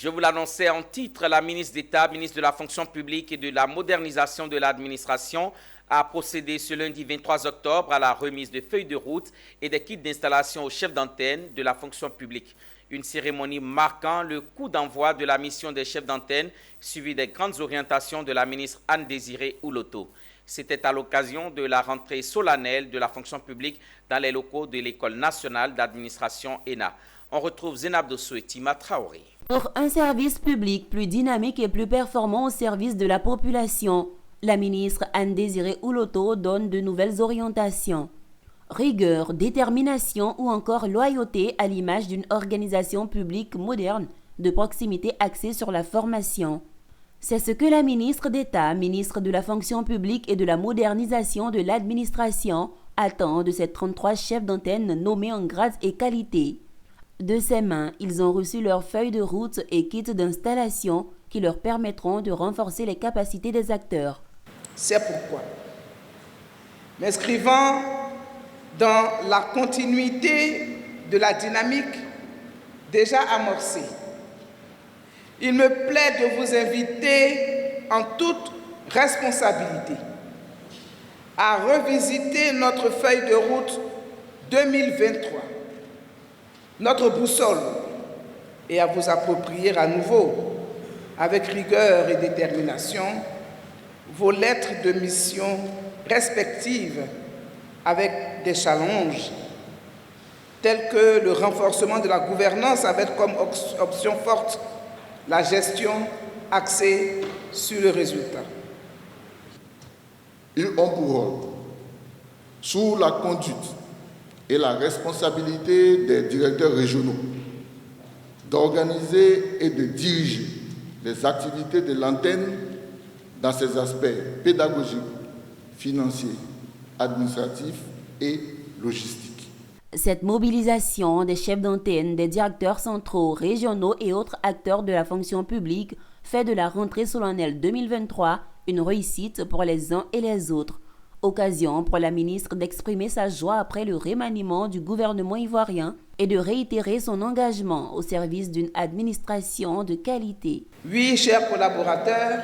Je vous l'annonçais en titre, la ministre d'État, ministre de la fonction publique et de la modernisation de l'administration, a procédé ce lundi 23 octobre à la remise de feuilles de route et des kits d'installation aux chefs d'antenne de la fonction publique. Une cérémonie marquant le coup d'envoi de la mission des chefs d'antenne, suivie des grandes orientations de la ministre Anne-Désirée Ouloto. C'était à l'occasion de la rentrée solennelle de la fonction publique dans les locaux de l'École nationale d'administration ENA. On retrouve Zénab Dosso et Tima Traoré. Pour un service public plus dynamique et plus performant au service de la population, la ministre Anne-Désirée Ouloto donne de nouvelles orientations. Rigueur, détermination ou encore loyauté à l'image d'une organisation publique moderne de proximité axée sur la formation. C'est ce que la ministre d'État, ministre de la fonction publique et de la modernisation de l'administration, attend de ces 33 chefs d'antenne nommés en grade et qualité. De ses mains, ils ont reçu leurs feuilles de route et kits d'installation qui leur permettront de renforcer les capacités des acteurs. C'est pourquoi, m'inscrivant dans la continuité de la dynamique déjà amorcée, il me plaît de vous inviter en toute responsabilité à revisiter notre feuille de route 2023, notre boussole, et à vous approprier à nouveau, avec rigueur et détermination, vos lettres de mission respectives avec des challenges tels que le renforcement de la gouvernance avec comme option forte la gestion axée sur le résultat. Ils ont pour rôle, sous la conduite et la responsabilité des directeurs régionaux, d'organiser et de diriger les activités de l'antenne dans ses aspects pédagogiques, financiers, administratifs et logistiques. Cette mobilisation des chefs d'antenne, des directeurs centraux, régionaux et autres acteurs de la fonction publique fait de la rentrée solennelle 2023 une réussite pour les uns et les autres. Occasion pour la ministre d'exprimer sa joie après le remaniement du gouvernement ivoirien et de réitérer son engagement au service d'une administration de qualité. Oui, chers collaborateurs,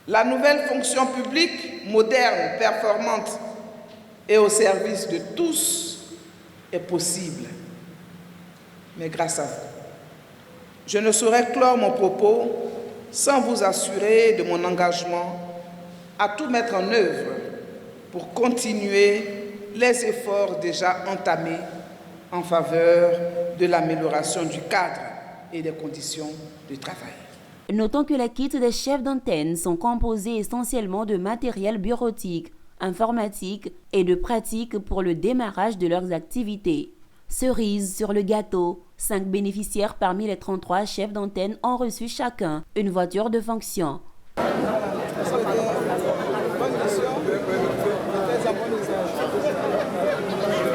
la nouvelle fonction publique, moderne, performante et au service de tous est possible, mais grâce à vous. Je ne saurais clore mon propos sans vous assurer de mon engagement à tout mettre en œuvre pour continuer les efforts déjà entamés en faveur de l'amélioration du cadre et des conditions de travail. Notons que les kits des chefs d'antenne sont composés essentiellement de matériel bureautique, informatique et de pratique pour le démarrage de leurs activités. Cerise sur le gâteau, 5 bénéficiaires parmi les 33 chefs d'antenne ont reçu chacun une voiture de fonction. Bonne mission, très bon usage.